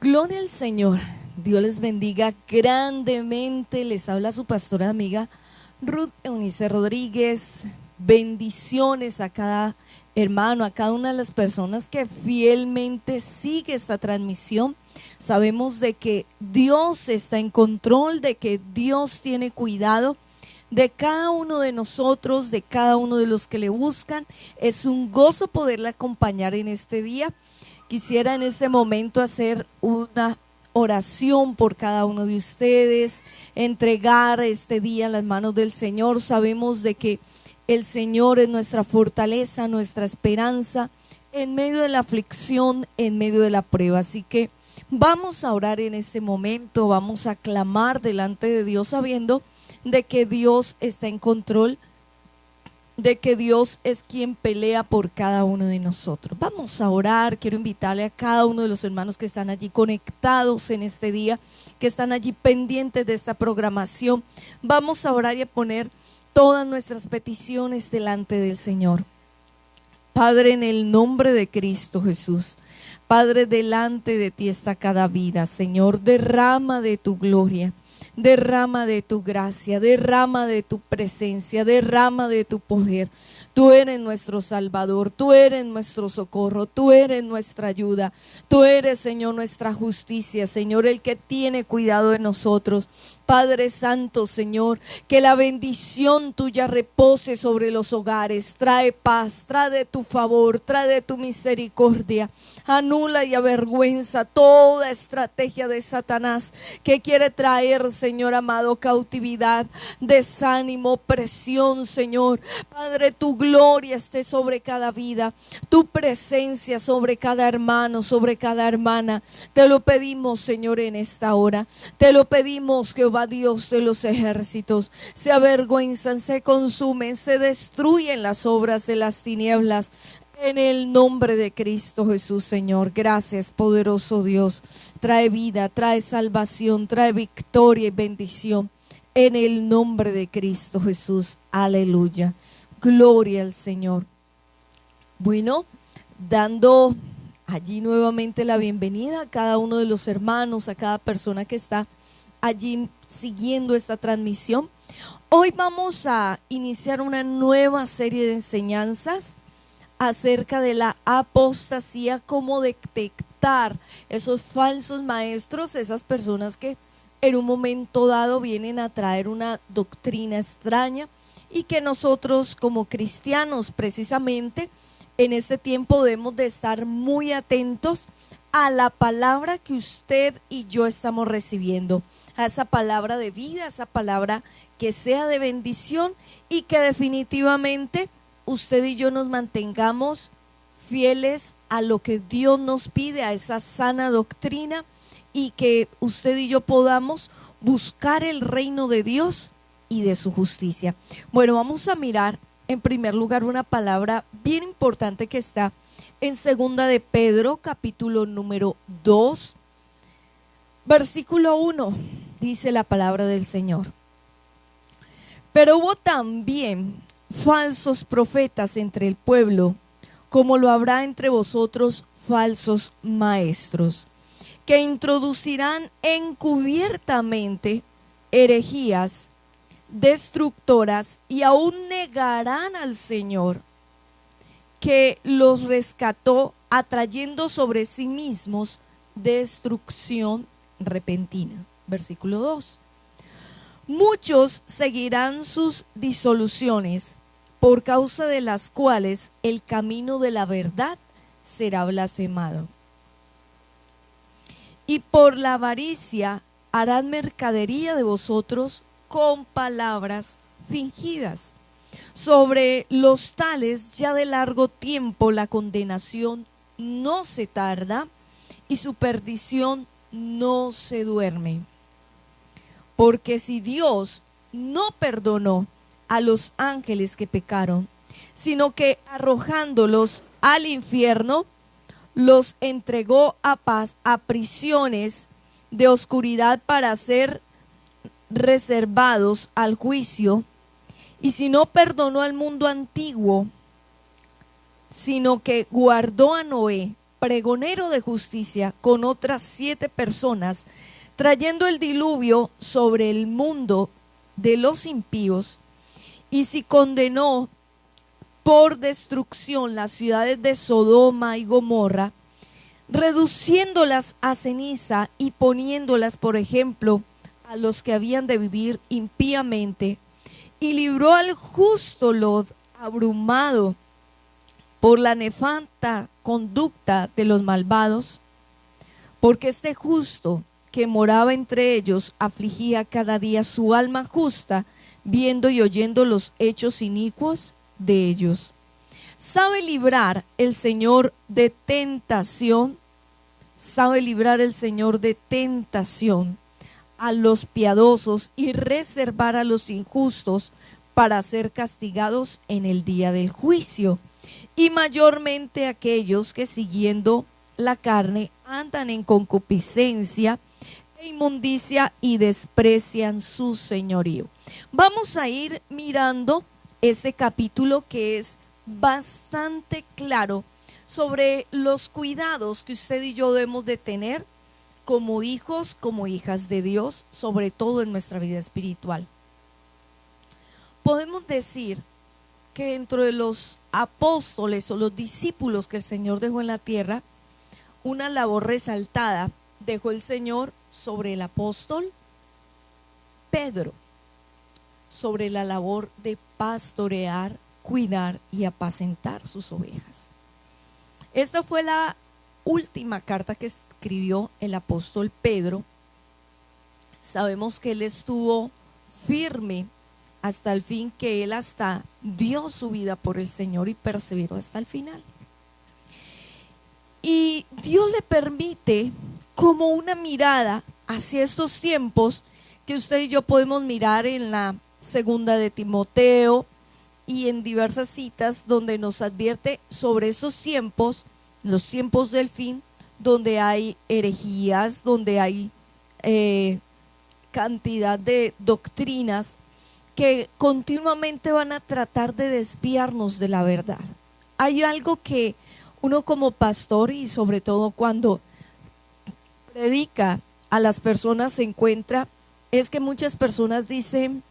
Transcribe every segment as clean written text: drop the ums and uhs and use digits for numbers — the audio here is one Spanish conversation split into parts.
Gloria al Señor. Dios les bendiga grandemente. Les habla su pastora amiga Ruth Eunice Rodríguez. Bendiciones a cada hermano, a cada una de las personas que fielmente sigue esta transmisión. Sabemos de que Dios está en control, de que Dios tiene cuidado de cada uno de nosotros, de cada uno de los que le buscan. Es un gozo poderle acompañar en este día. Quisiera en este momento hacer una oración por cada uno de ustedes, entregar este día en las manos del Señor. Sabemos de que el Señor es nuestra fortaleza, nuestra esperanza en medio de la aflicción, en medio de la prueba. Así que vamos a orar en este momento, vamos a clamar delante de Dios sabiendo de que Dios está en control, de que Dios es quien pelea por cada uno de nosotros. Vamos a orar. Quiero invitarle a cada uno de los hermanos que están allí conectados en este día, que están allí pendientes de esta programación. Vamos a orar y a poner todas nuestras peticiones delante del Señor. Padre, en el nombre de Cristo Jesús, Padre, delante de ti está cada vida. Señor, derrama de tu gloria, derrama de tu gracia, derrama de tu presencia, derrama de tu poder. Tú eres nuestro Salvador, tú eres nuestro socorro, tú eres nuestra ayuda, tú eres, Señor, nuestra justicia, Señor, el que tiene cuidado de nosotros. Padre Santo, Señor, que la bendición tuya repose sobre los hogares. Trae paz, trae de tu favor, trae de tu misericordia. Anula y avergüenza toda estrategia de Satanás que quiere traer, Señor amado, cautividad, desánimo, presión, Señor. Padre, tu gloria esté sobre cada vida, tu presencia sobre cada hermano, sobre cada hermana. Te lo pedimos, Señor, en esta hora. Te lo pedimos, Jehová Dios de los ejércitos. Se avergüenzan, se consumen, se destruyen las obras de las tinieblas. En el nombre de Cristo Jesús, Señor. Gracias, poderoso Dios. Trae vida, trae salvación, trae victoria y bendición. En el nombre de Cristo Jesús. Aleluya. Gloria al Señor. Bueno, dando allí nuevamente la bienvenida a cada uno de los hermanos, a cada persona que está allí siguiendo esta transmisión. Hoy vamos a iniciar una nueva serie de enseñanzas acerca de la apostasía, cómo detectar esos falsos maestros, esas personas que en un momento dado vienen a traer una doctrina extraña y que nosotros como cristianos precisamente en este tiempo debemos de estar muy atentos a la palabra que usted y yo estamos recibiendo, a esa palabra de vida, a esa palabra que sea de bendición y que definitivamente usted y yo nos mantengamos fieles a lo que Dios nos pide, a esa sana doctrina, y que usted y yo podamos buscar el reino de Dios y de su justicia. Bueno, vamos a mirar en primer lugar una palabra bien importante que está en segunda de Pedro, capítulo número 2, versículo 1, dice la palabra del Señor. Pero hubo también falsos profetas entre el pueblo, como lo habrá entre vosotros falsos maestros, que introducirán encubiertamente herejías destructoras y aún negarán al Señor, que los rescató, atrayendo sobre sí mismos destrucción repentina. Versículo 2. Muchos seguirán sus disoluciones, por causa de las cuales el camino de la verdad será blasfemado. Y por la avaricia harán mercadería de vosotros con palabras fingidas. Sobre los tales ya de largo tiempo la condenación no se tarda y su perdición no se duerme. Porque si Dios no perdonó a los ángeles que pecaron, sino que arrojándolos al infierno, los entregó a prisiones de oscuridad para ser reservados al juicio, y si no perdonó al mundo antiguo, sino que guardó a Noé pregonero de justicia con otras 7 personas, trayendo el diluvio sobre el mundo de los impíos, y si condenó por destrucción las ciudades de Sodoma y Gomorra, reduciéndolas a ceniza y poniéndolas, por ejemplo, a los que habían de vivir impíamente, y libró al justo Lot, abrumado por la nefasta conducta de los malvados, porque este justo que moraba entre ellos afligía cada día su alma justa, viendo y oyendo los hechos inicuos de ellos. ¿Sabe librar el Señor de tentación? ¿Sabe librar el Señor de tentación a los piadosos y reservar a los injustos para ser castigados en el día del juicio? Y mayormente aquellos que siguiendo la carne andan en concupiscencia e inmundicia y desprecian su señorío. Vamos a ir mirando este capítulo que es bastante claro sobre los cuidados que usted y yo debemos de tener como hijos, como hijas de Dios, sobre todo en nuestra vida espiritual. Podemos decir que dentro de los apóstoles o los discípulos que el Señor dejó en la tierra, una labor resaltada dejó el Señor sobre el apóstol Pedro, sobre la labor de pastorear, cuidar y apacentar sus ovejas. Esta fue la última carta que escribió el apóstol Pedro. Sabemos que él estuvo firme hasta el fin, que él hasta dio su vida por el Señor y perseveró hasta el final. Y Dios le permite como una mirada hacia estos tiempos que usted y yo podemos mirar en la segunda de Timoteo y en diversas citas donde nos advierte sobre esos tiempos, los tiempos del fin, donde hay herejías, donde hay cantidad de doctrinas que continuamente van a tratar de desviarnos de la verdad. Hay algo que uno como pastor, y sobre todo cuando predica a las personas, se encuentra, es que muchas personas dicen: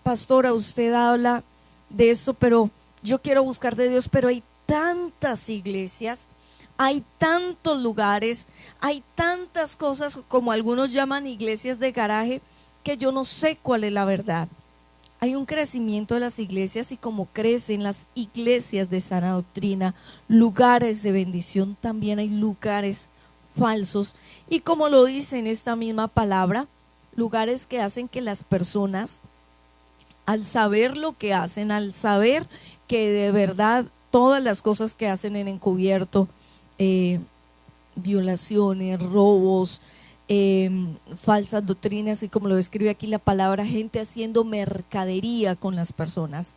pastora, usted habla de esto, pero yo quiero buscar de Dios, pero hay tantas iglesias, hay tantos lugares, hay tantas cosas, como algunos llaman iglesias de garaje, que yo no sé cuál es la verdad. Hay un crecimiento de las iglesias, y como crecen las iglesias de sana doctrina, lugares de bendición, también hay lugares falsos, y como lo dice en esta misma palabra, lugares que hacen que las personas, al saber lo que hacen, al saber que de verdad todas las cosas que hacen en encubierto, violaciones, robos, falsas doctrinas, y como lo describe aquí la palabra, gente haciendo mercadería con las personas,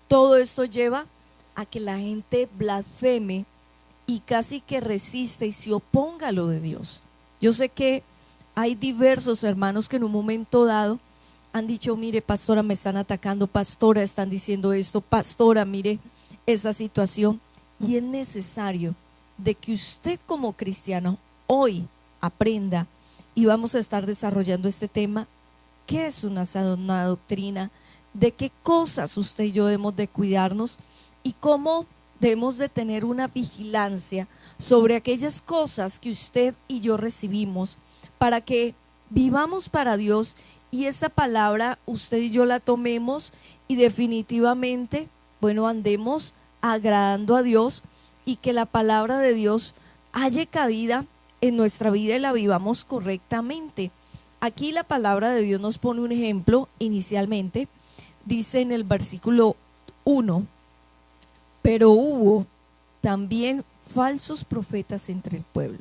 todo esto lleva a que la gente blasfeme y casi que resista y se oponga a lo de Dios. Yo sé que hay diversos hermanos que en un momento dado han dicho: mire, pastora, me están atacando, pastora, están diciendo esto, pastora, mire esta situación. Y es necesario de que usted como cristiano hoy aprenda, y vamos a estar desarrollando este tema: ¿qué es una sana doctrina? ¿De qué cosas usted y yo debemos de cuidarnos? Y cómo debemos de tener una vigilancia sobre aquellas cosas que usted y yo recibimos, para que vivamos para Dios y esta palabra usted y yo la tomemos y definitivamente, bueno, andemos agradando a Dios, y que la palabra de Dios haya cabida en nuestra vida y la vivamos correctamente. Aquí la palabra de Dios nos pone un ejemplo inicialmente. Dice en el versículo 1: pero hubo también falsos profetas entre el pueblo.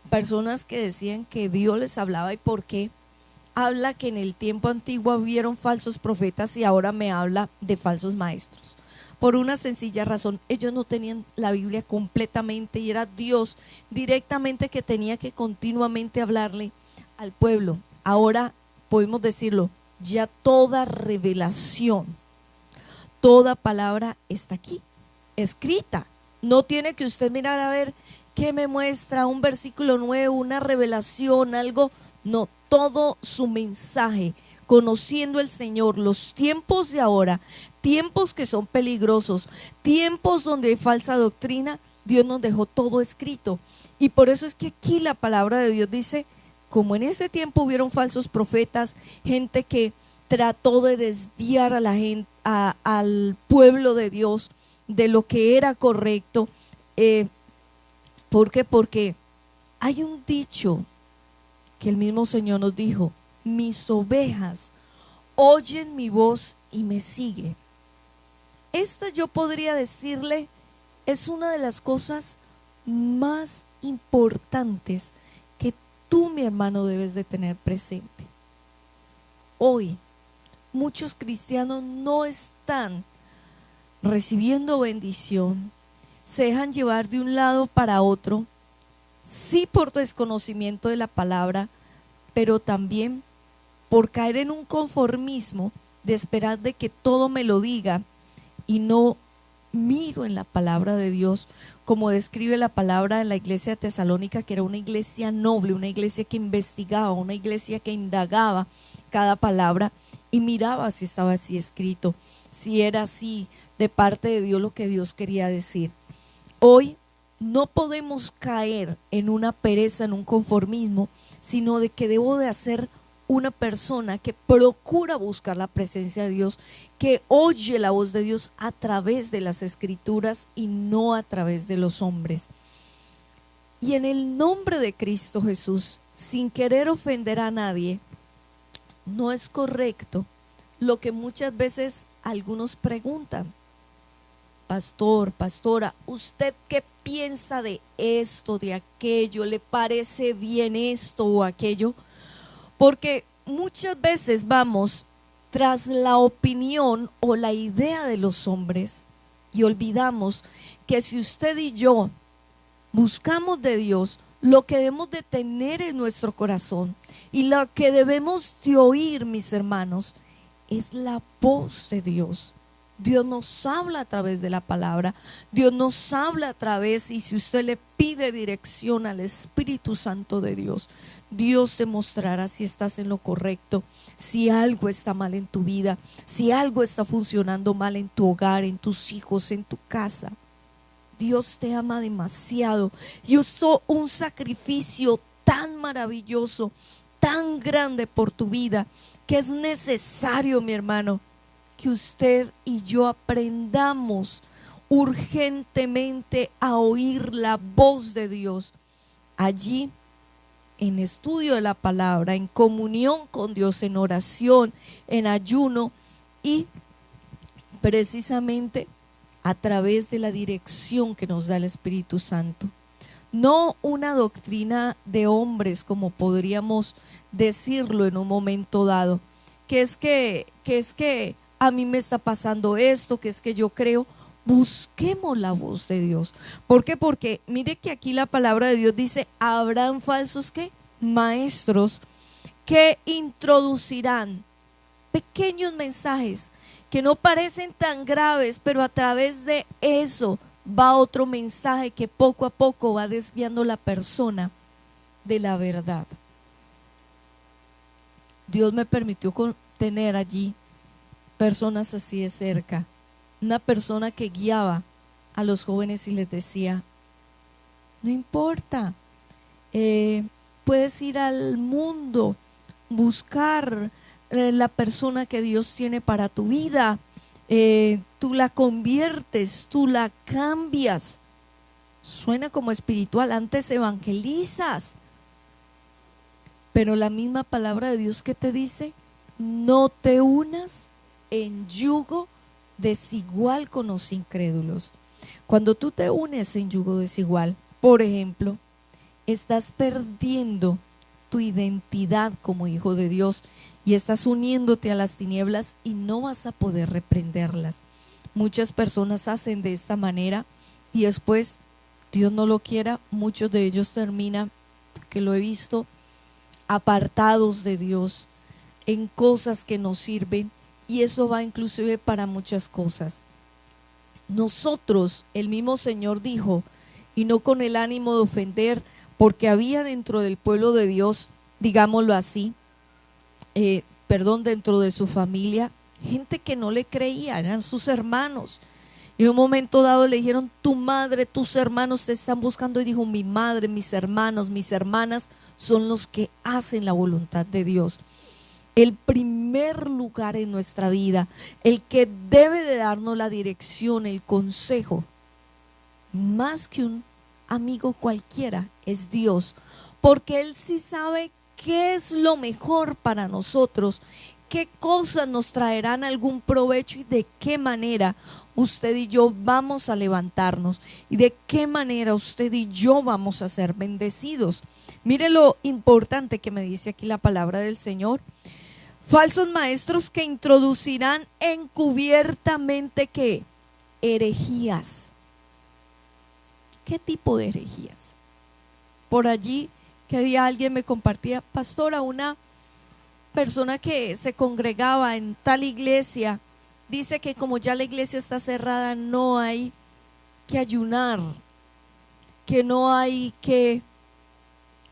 Personas que decían que Dios les hablaba. ¿Y por qué habla que en el tiempo antiguo hubieron falsos profetas y ahora me habla de falsos maestros? Por una sencilla razón: ellos no tenían la Biblia completamente, y era Dios directamente que tenía que continuamente hablarle al pueblo. Ahora podemos decirlo, ya toda revelación, toda palabra está aquí, escrita. No tiene que usted mirar a ver ¿qué me muestra? Un versículo nuevo, una revelación, algo. No, todo su mensaje, conociendo el Señor, los tiempos de ahora, tiempos que son peligrosos, tiempos donde hay falsa doctrina, Dios nos dejó todo escrito. Y por eso es que aquí la palabra de Dios dice, como en ese tiempo hubieron falsos profetas, gente que trató de desviar a la gente, al pueblo de Dios de lo que era correcto. ¿Por qué? Porque hay un dicho que el mismo Señor nos dijo: mis ovejas oyen mi voz y me siguen. Esta, yo podría decirle, es una de las cosas más importantes que tú, mi hermano, debes de tener presente. Hoy muchos cristianos no están recibiendo bendición, se dejan llevar de un lado para otro, sí por desconocimiento de la palabra, pero también por caer en un conformismo de esperar de que todo me lo diga y no miro en la palabra de Dios, como describe la palabra en la iglesia de Tesalónica, que era una iglesia noble, una iglesia que investigaba, una iglesia que indagaba cada palabra y miraba si estaba así escrito, si era así de parte de Dios lo que Dios quería decir. Hoy no podemos caer en una pereza, en un conformismo, sino de que debo de ser una persona que procura buscar la presencia de Dios, que oye la voz de Dios a través de las escrituras y no a través de los hombres. Y en el nombre de Cristo Jesús, sin querer ofender a nadie, no es correcto lo que muchas veces algunos preguntan: pastor, pastora, ¿usted qué piensa de esto, de aquello? ¿Le parece bien esto o aquello? Porque muchas veces vamos tras la opinión o la idea de los hombres y olvidamos que si usted y yo buscamos de Dios, lo que debemos de tener en nuestro corazón y lo que debemos de oír, mis hermanos, es la voz de Dios. Dios nos habla a través de la palabra, Dios nos habla a través, y si usted le pide dirección al Espíritu Santo de Dios, Dios te mostrará si estás en lo correcto, si algo está mal en tu vida, si algo está funcionando mal en tu hogar, en tus hijos, en tu casa. Dios te ama demasiado y usó un sacrificio tan maravilloso, tan grande por tu vida, que es necesario, mi hermano, que usted y yo aprendamos urgentemente a oír la voz de Dios. Allí, en estudio de la palabra, en comunión con Dios, en oración, en ayuno y precisamente a través de la dirección que nos da el Espíritu Santo. No una doctrina de hombres, como podríamos decirlo en un momento dado, que es que a mí me está pasando esto, que es que yo creo. Busquemos la voz de Dios. ¿Por qué? Porque mire que aquí la palabra de Dios dice: habrán falsos ¿qué? Maestros que introducirán pequeños mensajes que no parecen tan graves, pero a través de eso va otro mensaje que poco a poco va desviando la persona de la verdad. Dios me permitió tener allí personas así de cerca. Una persona que guiaba a los jóvenes y les decía: no importa, puedes ir al mundo, buscar la persona que Dios tiene para tu vida, tú la conviertes, tú la cambias. Suena como espiritual, antes evangelizas, pero la misma palabra de Dios que te dice: no te unas en yugo desigual con los incrédulos. Cuando tú te unes en yugo desigual, por ejemplo, estás perdiendo tu identidad como hijo de Dios y estás uniéndote a las tinieblas y no vas a poder reprenderlas. Muchas personas hacen de esta manera y después, Dios no lo quiera, muchos de ellos terminan, que lo he visto, apartados de Dios en cosas que no sirven, y eso va inclusive para muchas cosas. Nosotros, el mismo Señor dijo, y no con el ánimo de ofender, porque había dentro del pueblo de Dios, digámoslo así, dentro de su familia, gente que no le creía, eran sus hermanos. Y en un momento dado le dijeron, tu madre, tus hermanos te están buscando. Y dijo, mi madre, mis hermanos, mis hermanas son los que hacen la voluntad de Dios. El primer lugar en nuestra vida, el que debe de darnos la dirección, el consejo, más que un amigo cualquiera, es Dios, porque Él sí sabe qué es lo mejor para nosotros, qué cosas nos traerán algún provecho y de qué manera usted y yo vamos a levantarnos y de qué manera usted y yo vamos a ser bendecidos. Mire lo importante que me dice aquí la palabra del Señor. Falsos maestros que introducirán encubiertamente ¿qué? Herejías. ¿Qué tipo de herejías? Por allí que día alguien me compartía, pastora, una persona que se congregaba en tal iglesia, dice que como ya la iglesia está cerrada, no hay que ayunar, que no hay que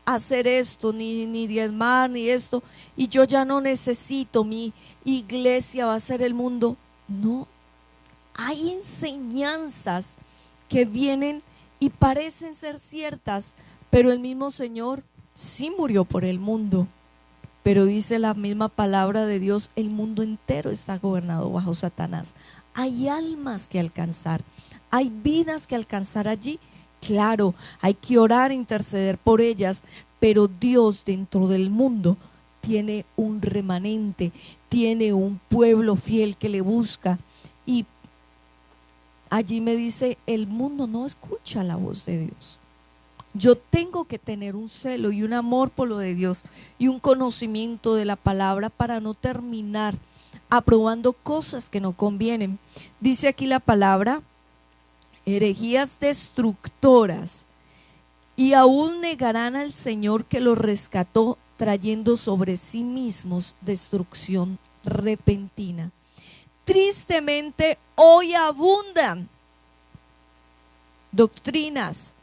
hacer esto, ni diezmar, ni esto, y yo ya no necesito, mi iglesia va a ser el mundo. No, hay enseñanzas que vienen y parecen ser ciertas, pero el mismo Señor sí murió por el mundo. Pero dice la misma palabra de Dios, el mundo entero está gobernado bajo Satanás. Hay almas que alcanzar, hay vidas que alcanzar allí. Claro, hay que orar e interceder por ellas, pero Dios dentro del mundo tiene un remanente, tiene un pueblo fiel que le busca. Y allí me dice, el mundo no escucha la voz de Dios. Yo tengo que tener un celo y un amor por lo de Dios y un conocimiento de la palabra para no terminar aprobando cosas que no convienen. Dice aquí la palabra, herejías destructoras, y aún negarán al Señor que los rescató, trayendo sobre sí mismos destrucción repentina. Tristemente hoy abundan doctrinas,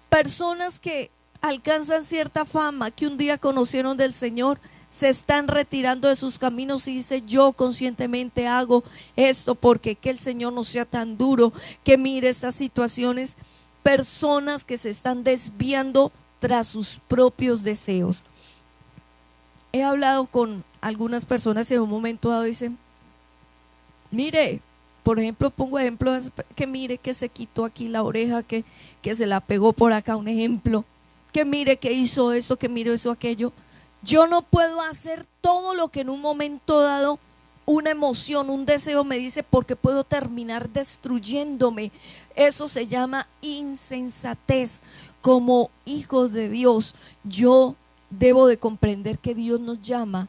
personas que alcanzan cierta fama, que un día conocieron del Señor, se están retirando de sus caminos y dice, yo conscientemente hago esto porque que el Señor no sea tan duro, que mire estas situaciones. Personas que se están desviando tras sus propios deseos. He hablado con algunas personas y en un momento dado dicen, mire, por ejemplo, pongo ejemplos, que mire que se quitó aquí la oreja, que se la pegó por acá, un ejemplo, que mire que hizo esto, que mire eso, aquello. Yo no puedo hacer todo lo que en un momento dado una emoción, un deseo me dice, porque puedo terminar destruyéndome. Eso se llama insensatez. Como hijos de Dios, yo debo de comprender que Dios nos llama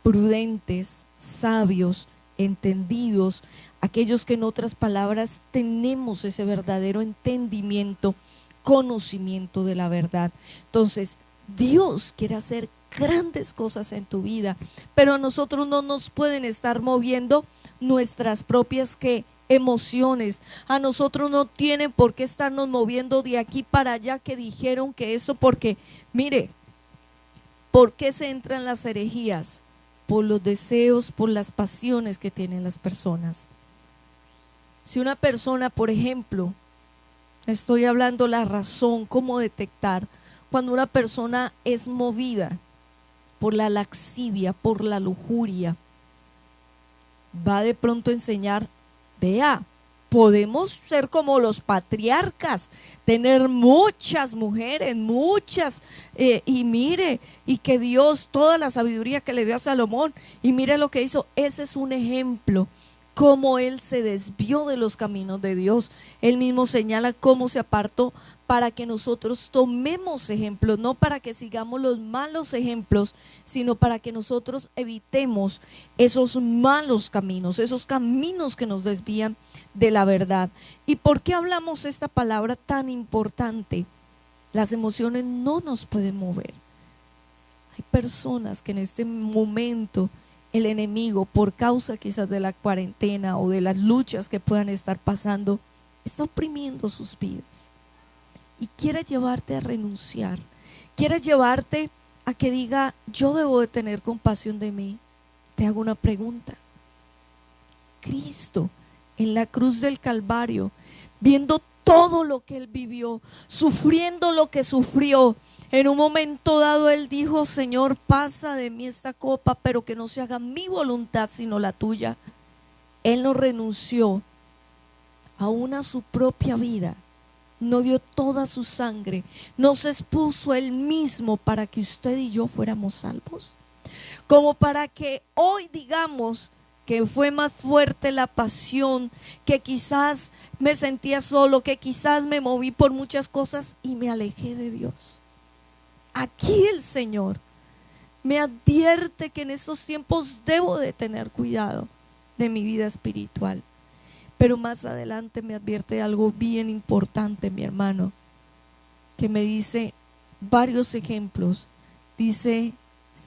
prudentes, sabios, entendidos, aquellos que en otras palabras tenemos ese verdadero entendimiento, conocimiento de la verdad. Entonces, Dios quiere hacer grandes cosas en tu vida, pero a nosotros no nos pueden estar moviendo nuestras propias emociones. A nosotros no tienen por qué estarnos moviendo de aquí para allá, que dijeron que eso, porque mire, ¿por qué se entran las herejías? Por los deseos, por las pasiones que tienen las personas. Si una persona, por ejemplo, estoy hablando la razón, cómo detectar cuando una persona es movida por la laxivia, por la lujuria, va de pronto a enseñar, vea, podemos ser como los patriarcas, tener muchas mujeres, muchas, y mire, y que Dios, toda la sabiduría que le dio a Salomón, y mire lo que hizo. Ese es un ejemplo, cómo él se desvió de los caminos de Dios. Él mismo señala cómo se apartó, para que nosotros tomemos ejemplos, no para que sigamos los malos ejemplos, sino para que nosotros evitemos esos malos caminos, esos caminos que nos desvían de la verdad. ¿Y por qué hablamos esta palabra tan importante? Las emociones no nos pueden mover. Hay personas que en este momento el enemigo, por causa quizás de la cuarentena o de las luchas que puedan estar pasando, está oprimiendo sus vidas. y quiere llevarte a renunciar, quiere llevarte a que diga, yo debo de tener compasión de mí. Te hago una pregunta. Cristo en la cruz del Calvario, viendo todo lo que Él vivió, sufriendo lo que sufrió, en un momento dado Él dijo, Señor, pasa de mí esta copa, pero que no se haga mi voluntad sino la tuya. Él no renunció aún a su propia vida, no dio toda su sangre, no se expuso Él mismo para que usted y yo fuéramos salvos, como para que hoy digamos que fue más fuerte la pasión, que quizás me sentía solo, que quizás me moví por muchas cosas y me alejé de Dios. Aquí el Señor me advierte que en estos tiempos debo de tener cuidado de mi vida espiritual. Pero más adelante me advierte algo bien importante, mi hermano, que me dice varios ejemplos. Dice,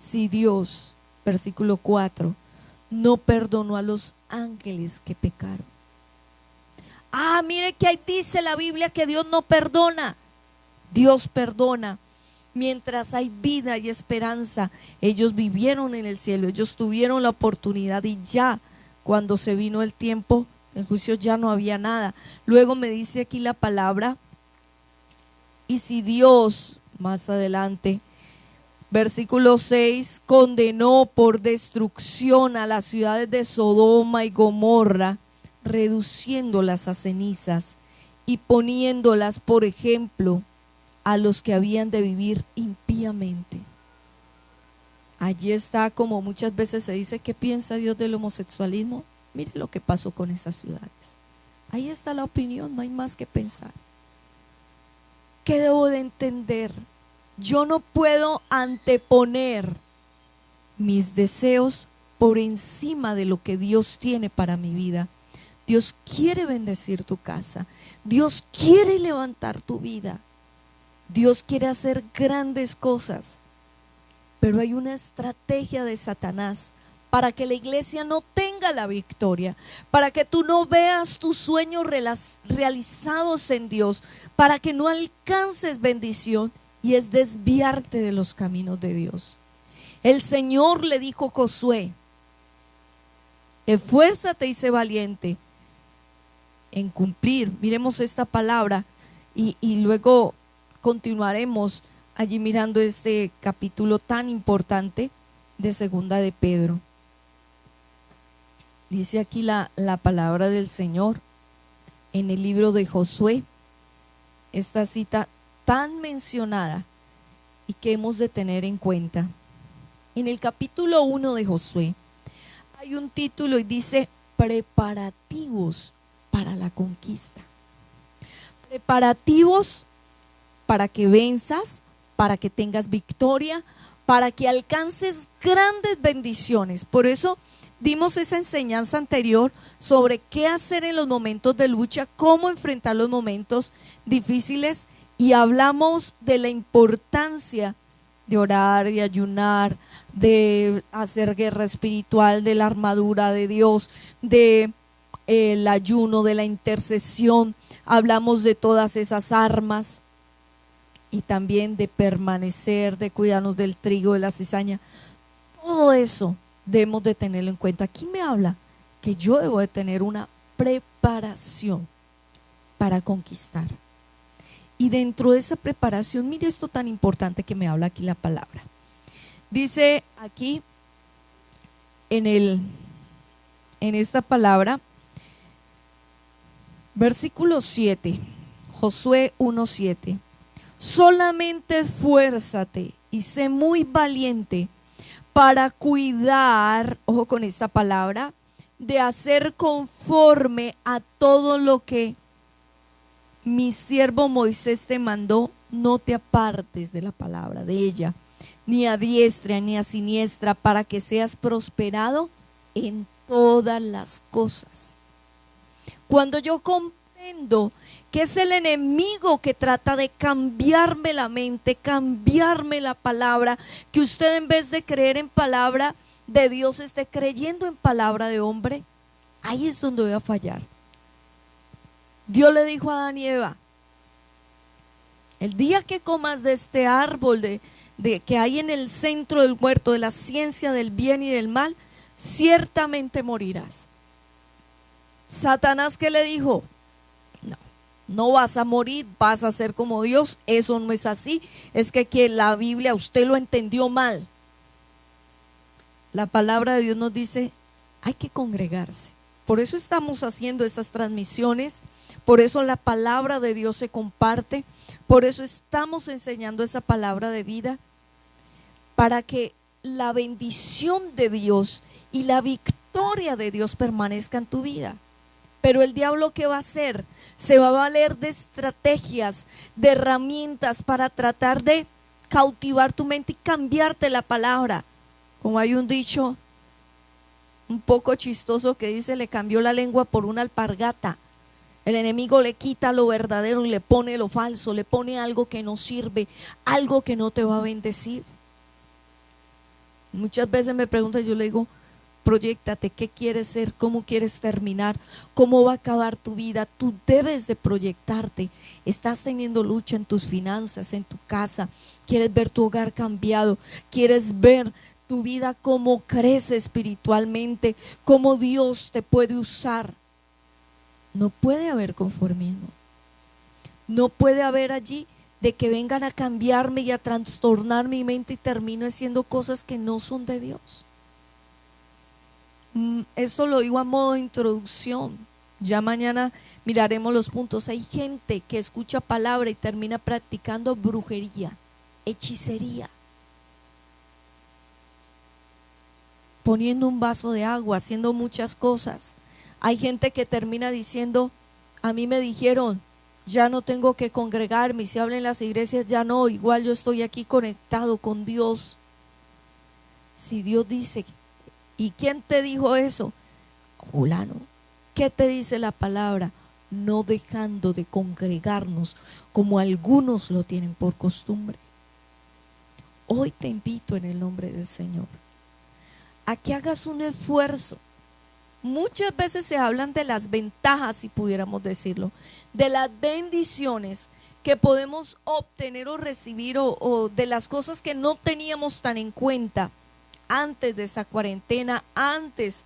si Dios, versículo 4, no perdonó a los ángeles que pecaron. Mire que ahí dice la Biblia que Dios no perdona. Dios perdona. Mientras hay vida y esperanza, ellos vivieron en el cielo, ellos tuvieron la oportunidad y ya cuando se vino el tiempo, el juicio ya no había nada. Luego me dice aquí la palabra, y si Dios, más adelante, versículo 6, condenó por destrucción a las ciudades de Sodoma y Gomorra, reduciéndolas a cenizas y poniéndolas por ejemplo a los que habían de vivir impíamente. Allí está, como muchas veces se dice, ¿qué piensa Dios del homosexualismo? Mire lo que pasó con esas ciudades. Ahí está la opinión, no hay más que pensar. ¿Qué debo de entender? Yo no puedo anteponer mis deseos por encima de lo que Dios tiene para mi vida. Dios quiere bendecir tu casa. Dios quiere levantar tu vida. Dios quiere hacer grandes cosas, pero hay una estrategia de Satanás para que la iglesia no tenga la victoria, para que tú no veas tus sueños realizados en Dios, para que no alcances bendición, y es desviarte de los caminos de Dios. El Señor le dijo a Josué, esfuérzate y sé valiente en cumplir. Miremos esta palabra y luego continuaremos allí mirando este capítulo tan importante de Segunda de Pedro. Dice aquí la palabra del Señor en el libro de Josué, esta cita tan mencionada y que hemos de tener en cuenta. En el capítulo 1 de Josué hay un título y dice preparativos para la conquista. Preparativos para que venzas, para que tengas victoria, para que alcances grandes bendiciones. Por eso dimos esa enseñanza anterior sobre qué hacer en los momentos de lucha, cómo enfrentar los momentos difíciles, y hablamos de la importancia de orar, de ayunar, de hacer guerra espiritual, de la armadura de Dios, de el ayuno, de la intercesión. Hablamos de todas esas armas. Y también de permanecer, de cuidarnos del trigo, de la cizaña. Todo eso debemos de tenerlo en cuenta. Aquí me habla que yo debo de tener una preparación para conquistar. Y dentro de esa preparación, mire esto tan importante que me habla aquí la palabra. Dice aquí en esta palabra, versículo 7, Josué 1:7. Solamente esfuérzate y sé muy valiente para cuidar, ojo con esta palabra, de hacer conforme a todo lo que mi siervo Moisés te mandó. No te apartes de la palabra de ella, ni a diestra ni a siniestra, para que seas prosperado en todas las cosas. Cuando yo comprendo que es el enemigo que trata de cambiarme la mente, cambiarme la palabra, que usted en vez de creer en palabra de Dios esté creyendo en palabra de hombre, ahí es donde voy a fallar. Dios le dijo a Adán y Eva, El día que comas de este árbol de que hay en el centro del huerto, de la ciencia del bien y del mal, ciertamente morirás. Satanás, ¿qué le dijo? No, no vas a morir, vas a ser como Dios. Eso no es así. Es que la Biblia usted lo entendió mal. La palabra de Dios nos dice, hay que congregarse. Por eso estamos haciendo estas transmisiones. Por eso la palabra de Dios se comparte. Por eso estamos enseñando esa palabra de vida. Para que la bendición de Dios y la victoria de Dios permanezca en tu vida. Pero el diablo, ¿qué va a hacer? Se va a valer de estrategias, de herramientas para tratar de cautivar tu mente y cambiarte la palabra. Como hay un dicho un poco chistoso que dice, le cambió la lengua por una alpargata. El enemigo le quita lo verdadero y le pone lo falso, le pone algo que no sirve, algo que no te va a bendecir. Muchas veces me preguntan, yo le digo, proyéctate, ¿qué quieres ser? ¿Cómo quieres terminar? ¿Cómo va a acabar tu vida? Tú debes de proyectarte. Estás teniendo lucha en tus finanzas, en tu casa. Quieres ver tu hogar cambiado. Quieres ver tu vida cómo crece espiritualmente, cómo Dios te puede usar. No puede haber conformismo. No puede haber allí de que vengan a cambiarme y a trastornar mi mente y termino haciendo cosas que no son de Dios. Esto lo digo a modo de introducción. Ya mañana miraremos los puntos. Hay gente que escucha palabra y termina practicando brujería, hechicería, poniendo un vaso de agua, haciendo muchas cosas. Hay gente que termina diciendo, a mí me dijeron, ya no tengo que congregarme, y si hablan en las iglesias ya no, igual yo estoy aquí conectado con Dios. Si Dios dice, ¿y quién te dijo eso? Fulano. ¿Qué te dice la palabra? No dejando de congregarnos como algunos lo tienen por costumbre. Hoy te invito en el nombre del Señor a que hagas un esfuerzo. Muchas veces se hablan de las ventajas, si pudiéramos decirlo, de las bendiciones que podemos obtener o recibir o de las cosas que no teníamos tan en cuenta antes de esa cuarentena, antes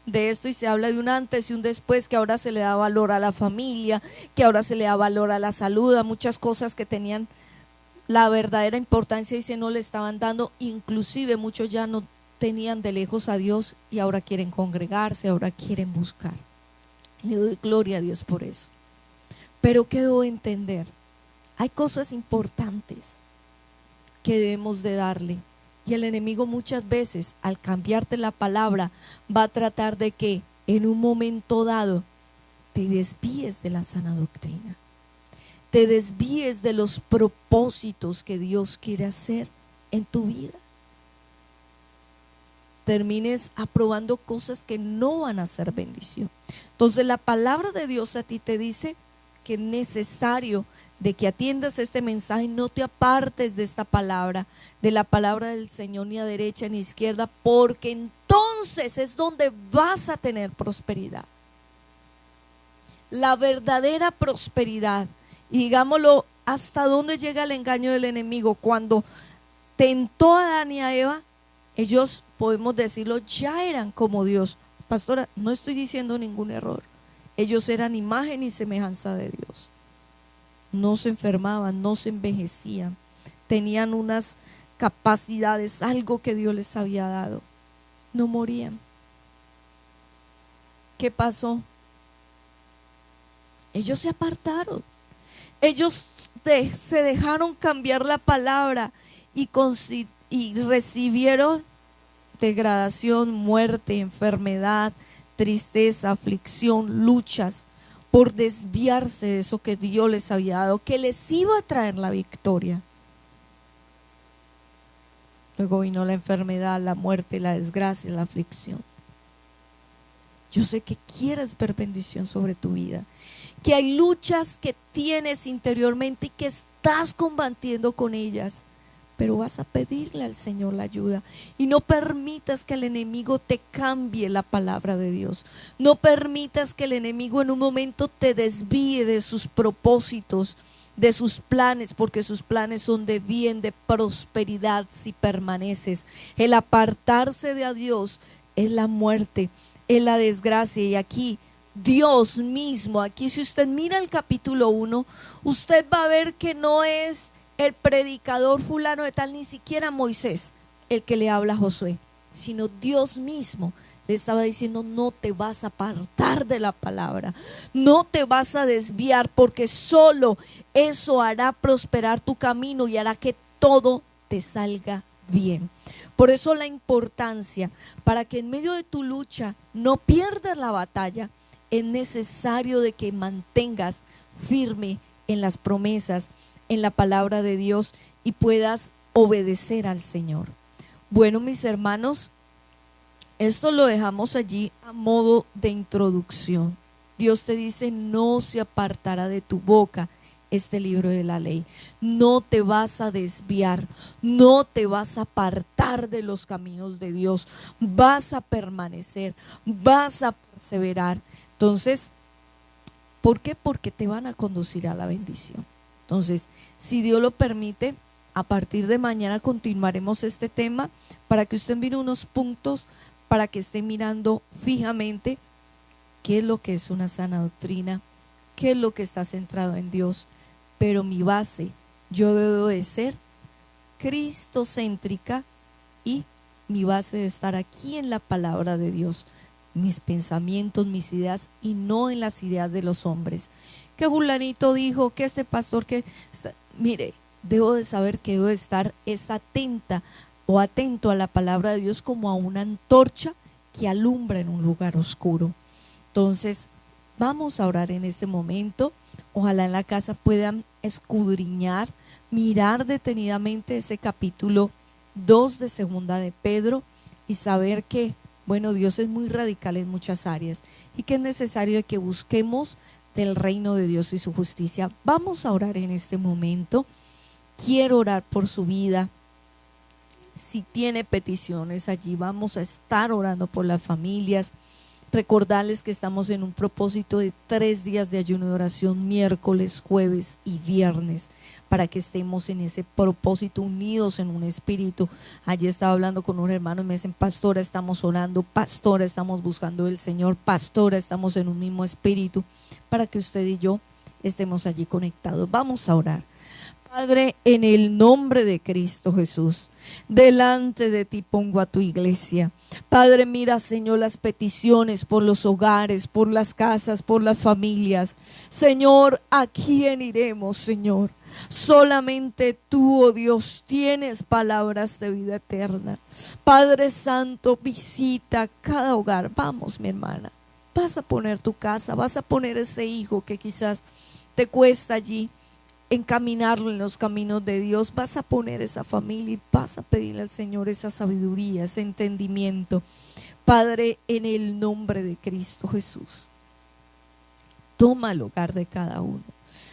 de esto, y se habla de un antes y un después, que ahora se le da valor a la familia, que ahora se le da valor a la salud, a muchas cosas que tenían la verdadera importancia y se no le estaban dando. Inclusive muchos ya no tenían de lejos a Dios y ahora quieren congregarse, ahora quieren buscar. Le doy gloria a Dios por eso. Pero ¿qué debo entender? Hay cosas importantes que debemos de darle. Y el enemigo muchas veces, al cambiarte la palabra, va a tratar de que en un momento dado te desvíes de la sana doctrina, te desvíes de los propósitos que Dios quiere hacer en tu vida. Termines aprobando cosas que no van a ser bendición. Entonces la palabra de Dios a ti te dice que es necesario de que atiendas este mensaje, no te apartes de esta palabra, de la palabra del Señor, ni a derecha ni a izquierda, porque entonces es donde vas a tener prosperidad. La verdadera prosperidad. Y digámoslo, ¿hasta dónde llega el engaño del enemigo? Cuando tentó a Adán y a Eva, ellos, podemos decirlo, ya eran como Dios. Pastora, no estoy diciendo ningún error. Ellos eran imagen y semejanza de Dios. No se enfermaban, no se envejecían, tenían unas capacidades, algo que Dios les había dado. No morían. ¿Qué pasó? Ellos se apartaron. Ellos se dejaron cambiar la palabra y recibieron degradación, muerte, enfermedad, tristeza, aflicción, luchas, por desviarse de eso que Dios les había dado, que les iba a traer la victoria. Luego vino la enfermedad, la muerte, la desgracia, la aflicción. Yo sé que quieres ver bendición sobre tu vida, que hay luchas que tienes interiormente y que estás combatiendo con ellas, pero vas a pedirle al Señor la ayuda y no permitas que el enemigo te cambie la palabra de Dios. No permitas que el enemigo en un momento te desvíe de sus propósitos, de sus planes, porque sus planes son de bien, de prosperidad si permaneces. El apartarse de Dios es la muerte, es la desgracia. Y aquí Dios mismo, aquí si usted mira el capítulo 1, usted va a ver que no es el predicador fulano de tal, ni siquiera Moisés el que le habla a Josué, sino Dios mismo le estaba diciendo: no te vas a apartar de la palabra, no te vas a desviar, porque solo eso hará prosperar tu camino y hará que todo te salga bien. Por eso la importancia, para que en medio de tu lucha no pierdas la batalla, es necesario de que mantengas firme en las promesas, en la palabra de Dios, y puedas obedecer al Señor. Bueno, mis hermanos, esto lo dejamos allí a modo de introducción. Dios te dice: no se apartará de tu boca este libro de la ley. No te vas a desviar, no te vas a apartar de los caminos de Dios. Vas a permanecer, vas a perseverar. Entonces, ¿por qué? Porque te van a conducir a la bendición. Entonces, si Dios lo permite, a partir de mañana continuaremos este tema para que usted mire unos puntos, para que esté mirando fijamente qué es lo que es una sana doctrina, qué es lo que está centrado en Dios. Pero mi base, yo debo de ser cristocéntrica, y mi base de estar aquí en la palabra de Dios, mis pensamientos, mis ideas, y no en las ideas de los hombres. Que fulanito dijo, que este pastor, que mire, debo de saber que debo de estar atenta o atento a la palabra de Dios como a una antorcha que alumbra en un lugar oscuro. Entonces, vamos a orar en este momento. Ojalá en la casa puedan escudriñar, mirar detenidamente ese capítulo 2 de Segunda de Pedro y saber que, bueno, Dios es muy radical en muchas áreas y que es necesario que busquemos del reino de Dios y su justicia. Vamos a orar en este momento. Quiero orar por su vida. Si tiene peticiones allí, vamos a estar orando por las familias. Recordarles que estamos en un propósito de 3 días de ayuno de oración, miércoles, jueves y viernes, para que estemos en ese propósito unidos en un espíritu. Ayer estaba hablando con un hermano y me dicen: pastora, estamos orando, pastora, estamos buscando el Señor, pastora, estamos en un mismo espíritu, para que usted y yo estemos allí conectados. Vamos a orar. Padre, en el nombre de Cristo Jesús, delante de ti pongo a tu iglesia. Padre, mira, Señor, las peticiones por los hogares, por las casas, por las familias. Señor, ¿a quién iremos, Señor? Solamente tú, oh Dios, tienes palabras de vida eterna. Padre Santo, visita cada hogar. Vamos, mi hermana, vas a poner tu casa, vas a poner ese hijo que quizás te cuesta allí encaminarlo en los caminos de Dios. Vas a poner esa familia y vas a pedirle al Señor esa sabiduría, ese entendimiento. Padre, en el nombre de Cristo Jesús, toma el hogar de cada uno.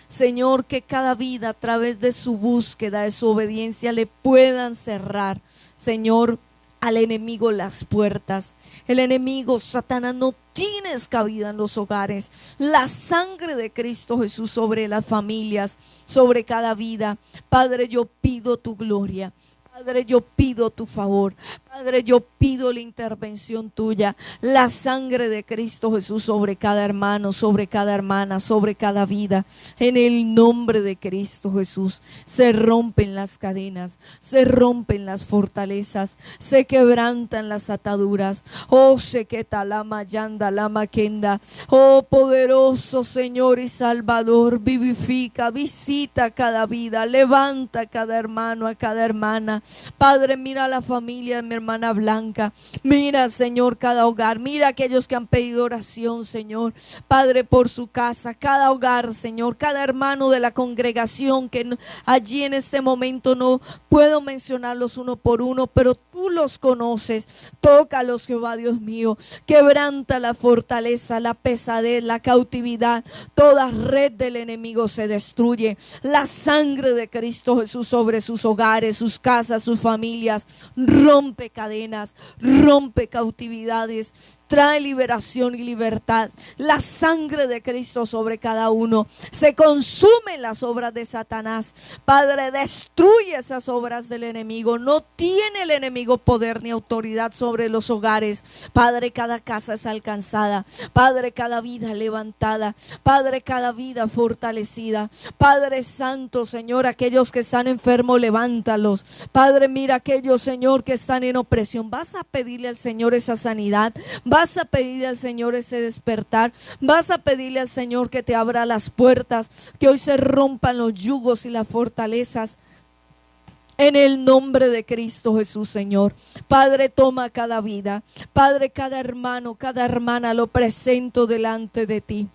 Señor, que cada vida a través de su búsqueda, de su obediencia, le puedan cerrar, Señor, al enemigo las puertas. El enemigo, Satanás, no tienes cabida en los hogares. La sangre de Cristo Jesús sobre las familias, sobre cada vida. Padre, yo pido tu gloria. Padre, yo pido tu favor. Padre, yo pido la intervención tuya, la sangre de Cristo Jesús sobre cada hermano, sobre cada hermana, sobre cada vida. En el nombre de Cristo Jesús se rompen las cadenas, se rompen las fortalezas, se quebrantan las ataduras. Oh, sequeta lama yanda lama kenda. Oh, poderoso Señor y Salvador, vivifica, visita cada vida, levanta a cada hermano, a cada hermana. Padre, mira a la familia de mi hermana Blanca, mira, Señor, cada hogar, mira a aquellos que han pedido oración, Señor, Padre, por su casa, cada hogar, Señor, cada hermano de la congregación que allí en este momento no puedo mencionarlos uno por uno, pero tú los conoces. Tócalos, Jehová Dios mío, quebranta la fortaleza, la pesadez, la cautividad, toda red del enemigo se destruye. La sangre de Cristo Jesús sobre sus hogares, sus casas, sus familias, rompe cadenas, rompe cautividades. trae liberación y libertad. La sangre de Cristo sobre cada uno. Se consumen las obras de Satanás. Padre, destruye esas obras del enemigo. No tiene el enemigo poder ni autoridad sobre los hogares. Padre, cada casa es alcanzada. Padre, cada vida levantada. Padre, cada vida fortalecida. Padre Santo, Señor, aquellos que están enfermos, levántalos. Padre, mira aquellos, Señor, que están en opresión. Vas a pedirle al Señor esa sanidad. Vas a pedirle al Señor ese despertar. Vas a pedirle al Señor que te abra las puertas, que hoy se rompan los yugos y las fortalezas. En el nombre de Cristo Jesús, Señor. Padre, toma cada vida. Padre, cada hermano, cada hermana lo presento delante de ti.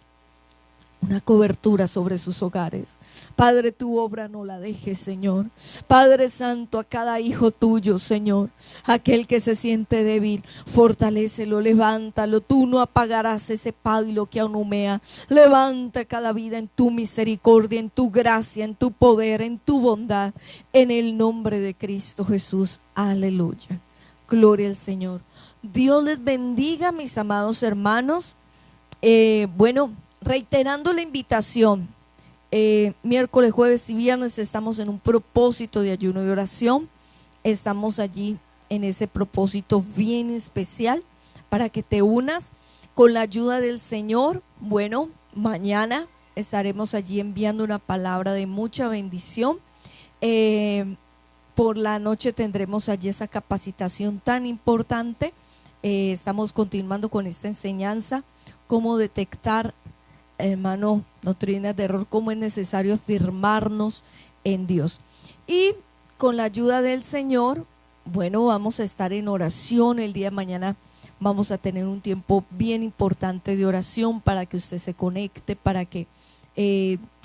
Una cobertura sobre sus hogares. Padre, tu obra no la dejes, Señor. Padre Santo, a cada hijo tuyo, Señor, aquel que se siente débil, fortalécelo, levántalo. Tú no apagarás ese pábilo que aún humea. Levanta cada vida en tu misericordia, en tu gracia, en tu poder, en tu bondad, en el nombre de Cristo Jesús. Aleluya. Gloria al Señor. Dios les bendiga, mis amados hermanos. Reiterando la invitación, miércoles, jueves y viernes estamos en un propósito de ayuno y oración. Estamos allí en ese propósito bien especial para que te unas con la ayuda del Señor. Bueno, mañana estaremos allí enviando una palabra de mucha bendición. Por la noche tendremos allí esa capacitación tan importante. Estamos continuando con esta enseñanza, cómo detectar, hermano, doctrinas de error, cómo es necesario afirmarnos en Dios. Y con la ayuda del Señor, bueno, vamos a estar en oración el día de mañana. Vamos a tener un tiempo bien importante de oración para que usted se conecte, para que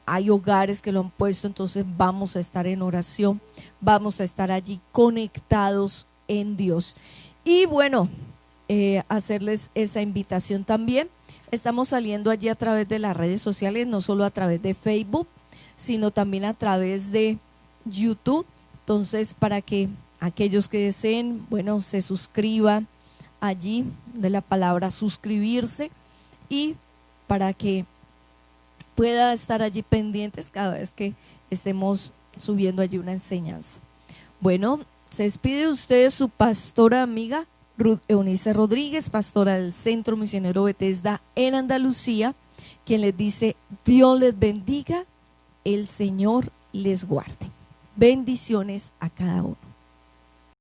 hay hogares que lo han puesto, entonces vamos a estar en oración, vamos a estar allí conectados en Dios. Y bueno, hacerles esa invitación también. Estamos saliendo allí a través de las redes sociales, no solo a través de Facebook, sino también a través de YouTube. Entonces, para que aquellos que deseen, bueno, se suscriban allí, de la palabra suscribirse, y para que pueda estar allí pendientes cada vez que estemos subiendo allí una enseñanza. Bueno, se despide de ustedes su pastora amiga Ruth Eunice Rodríguez, pastora del Centro Misionero Bethesda en Andalucía, quien les dice: Dios les bendiga, el Señor les guarde. Bendiciones a cada uno.